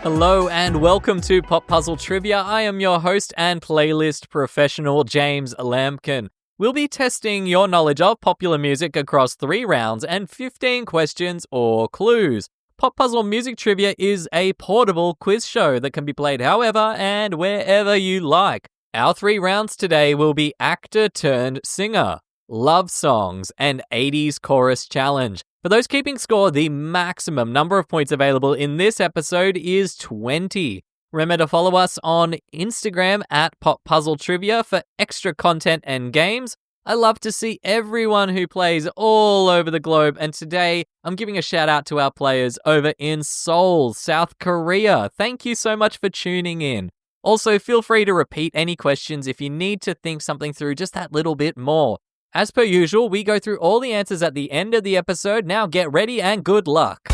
Hello and welcome to Pop Puzzle Trivia. I am your host and playlist professional, James Lampkin. We'll be testing your knowledge of popular music across 3 rounds and 15 questions or clues. Pop Puzzle Music Trivia is a portable quiz show that can be played however and wherever you like. Our 3 rounds today will be actor turned singer, love songs, and 80s chorus challenge. For those keeping score, the maximum number of points available in this episode is 20. Remember to follow us on Instagram at Pop Puzzle Trivia for extra content and games. I love to see everyone who plays all over the globe, and today I'm giving a shout out to our players over in Seoul, South Korea. Thank you so much for tuning in. Also, feel free to repeat any questions if you need to think something through just that little bit more. As per usual, we go through all the answers at the end of the episode. Now get ready and good luck.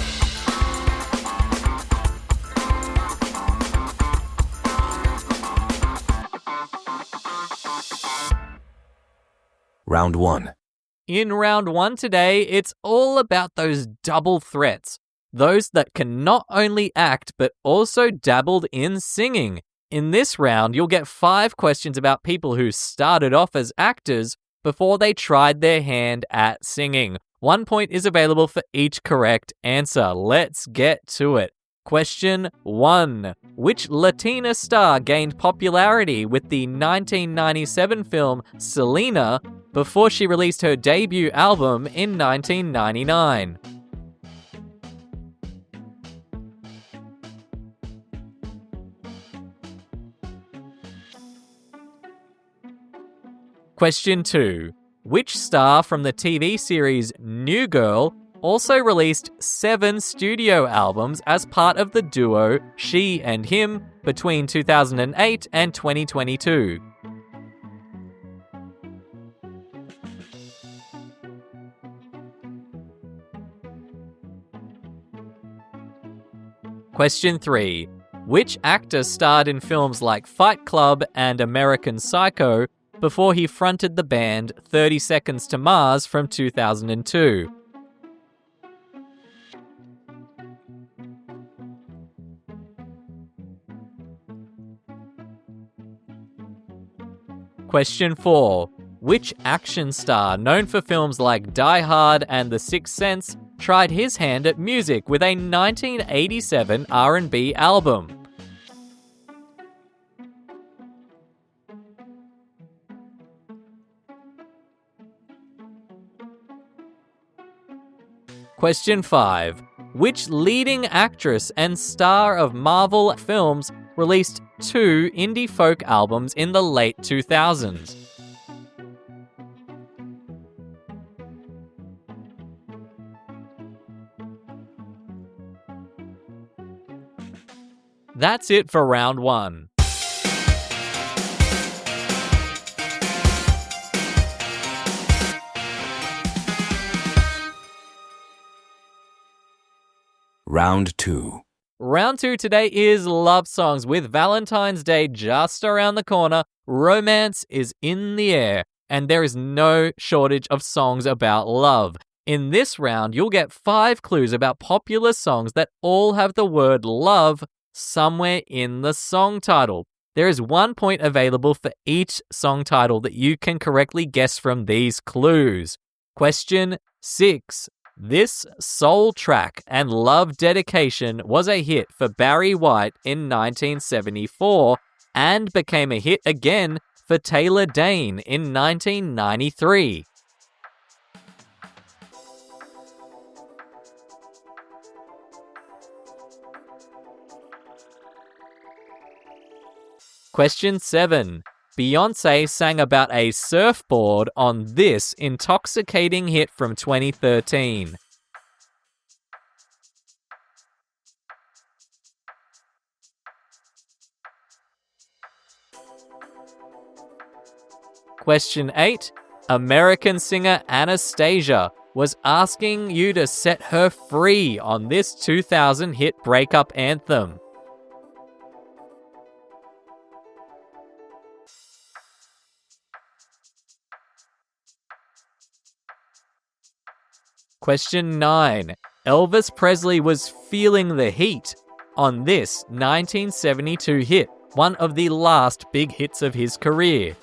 Round 1. In round 1 today, it's all about those double threats. Those that can not only act, but also dabbled in singing. In this round, you'll get 5 questions about people who started off as actors before they tried their hand at singing. 1 point is available for each correct answer. Let's get to it. Question 1. Which Latina star gained popularity with the 1997 film Selena before she released her debut album in 1999? Question 2. Which star from the TV series New Girl also released 7 studio albums as part of the duo She and Him between 2008 and 2022? Question 3. Which actor starred in films like Fight Club and American Psycho before he fronted the band 30 Seconds to Mars from 2002? Question 4. Which action star known for films like Die Hard and The Sixth Sense tried his hand at music with a 1987 R&B album? Question 5. Which leading actress and star of Marvel films released 2 indie folk albums in the late 2000s? That's it for round 1. Round 2. Round 2 today is love songs. With Valentine's Day just around the corner, romance is in the air, and there is no shortage of songs about love. In this round, you'll get 5 clues about popular songs that all have the word love somewhere in the song title. There is 1 point available for each song title that you can correctly guess from these clues. Question 6. This soul track and love dedication was a hit for Barry White in 1974 and became a hit again for Taylor Dayne in 1993. Question 7. Beyoncé sang about a surfboard on this intoxicating hit from 2013. Question 8. American singer Anastasia was asking you to set her free on this 2000 hit breakup anthem. Question 9. Elvis Presley was feeling the heat on this 1972 hit, one of the last big hits of his career?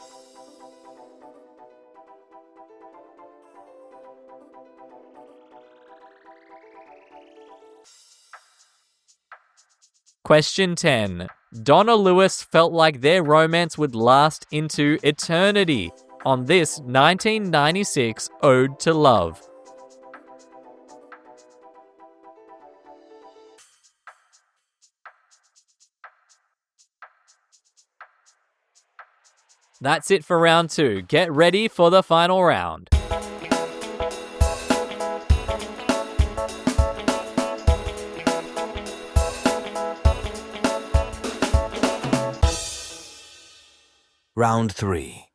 Question 10. Donna Lewis felt like their romance would last into eternity on this 1996 Ode to Love. That's it for round 2. Get ready for the final round. Round 3.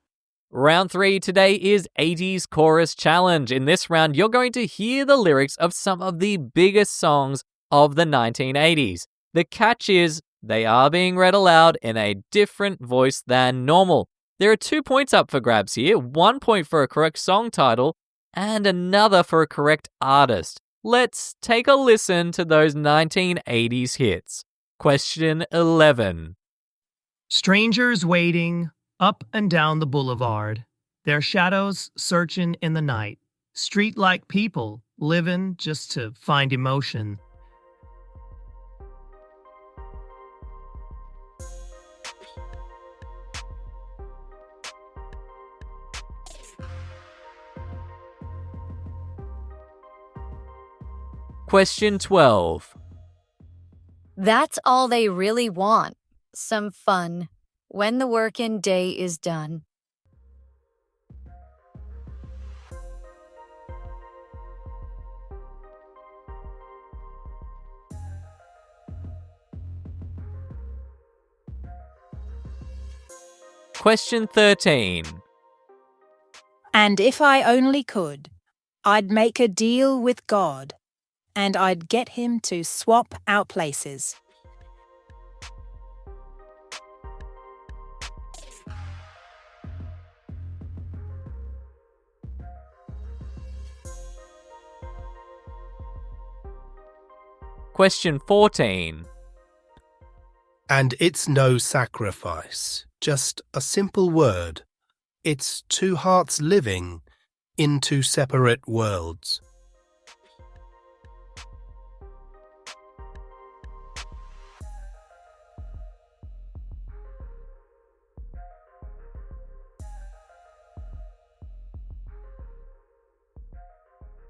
Round 3 today is 80s Chorus Challenge. In this round, you're going to hear the lyrics of some of the biggest songs of the 1980s. The catch is, they are being read aloud in a different voice than normal. There are 2 points up for grabs here, 1 point for a correct song title, and another for a correct artist. Let's take a listen to those 1980s hits. Question 11. Strangers waiting up and down the boulevard, their shadows searching in the night, street-like people living just to find emotion. Question 12. That's all they really want, some fun, when the working day is done. Question 13. And if I only could, I'd make a deal with God, and I'd get him to swap our places. Question 14. And it's no sacrifice, just a simple word. It's two hearts living in two separate worlds.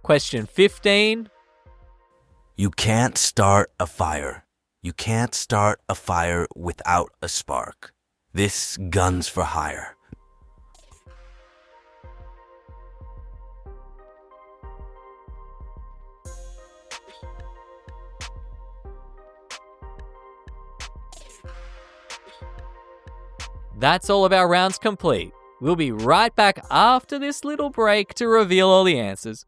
Question 15. You can't start a fire. You can't start a fire without a spark. This gun's for hire. That's all of our rounds complete. We'll be right back after this little break to reveal all the answers.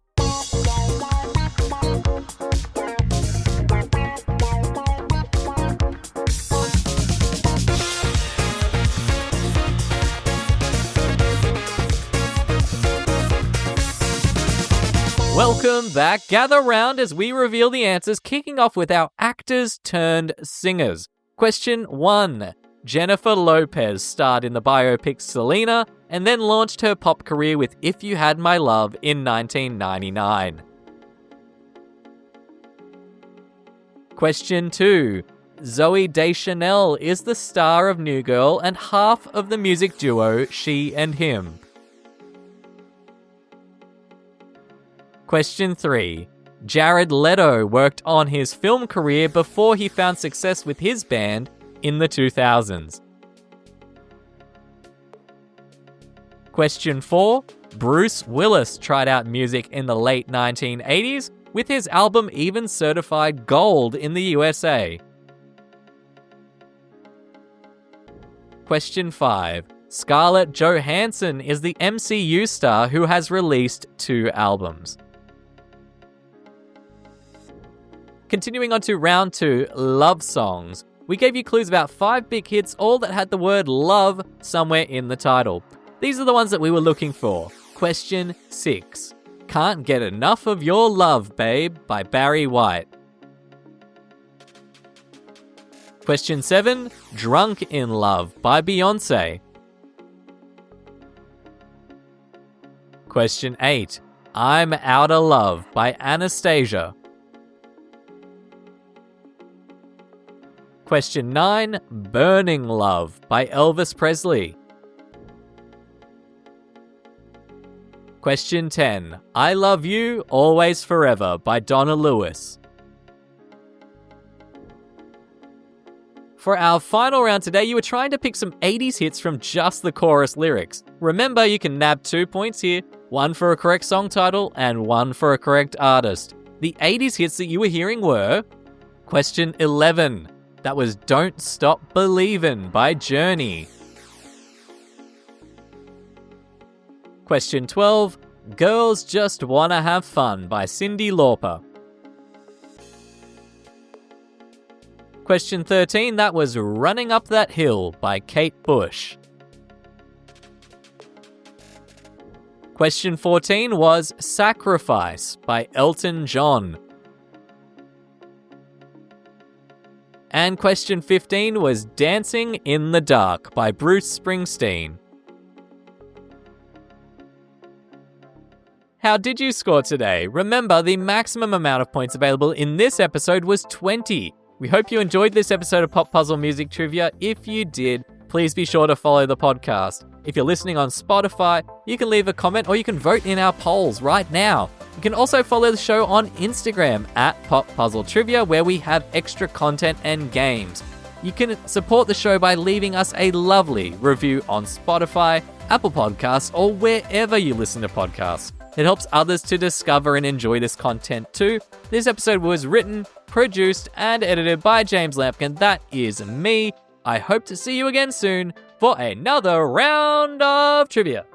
Welcome back. Gather round as we reveal the answers, kicking off with our actors turned singers. Question 1. Jennifer Lopez starred in the biopic Selena and then launched her pop career with If You Had My Love in 1999. Question 2. Zooey Deschanel is the star of New Girl and half of the music duo She and Him. Question 3. Jared Leto worked on his film career before he found success with his band in the 2000s. Question 4. Bruce Willis tried out music in the late 1980s with his album even certified gold in the USA. Question 5. Scarlett Johansson is the MCU star who has released 2 albums. Continuing on to round 2, love songs. We gave you clues about 5 big hits, all that had the word love somewhere in the title. These are the ones that we were looking for. Question 6. Can't Get Enough of Your Love, Babe by Barry White. Question 7, Drunk in Love by Beyoncé. Question 8, I'm Outta Love by Anastasia. Question 9, Burning Love by Elvis Presley. Question 10, I Love You, Always Forever by Donna Lewis. For our final round today, you were trying to pick some 80s hits from just the chorus lyrics. Remember, you can nab 2 points here, 1 for a correct song title and 1 for a correct artist. The 80s hits that you were hearing were Question 11, that was Don't Stop Believin' by Journey. Question 12, Girls Just Wanna Have Fun by Cyndi Lauper. Question 13, that was Running Up That Hill by Kate Bush. Question 14 was Sacrifice by Elton John. And question 15 was Dancing in the Dark by Bruce Springsteen. How did you score today? Remember, the maximum amount of points available in this episode was 20. We hope you enjoyed this episode of Pop Puzzle Music Trivia. If you did, please be sure to follow the podcast. If you're listening on Spotify, you can leave a comment or you can vote in our polls right now. You can also follow the show on Instagram at Pop Puzzle Trivia, where we have extra content and games. You can support the show by leaving us a lovely review on Spotify, Apple Podcasts, or wherever you listen to podcasts. It helps others to discover and enjoy this content too. This episode was written, produced, and edited by James Lampkin. That is me. I hope to see you again soon for another round of trivia.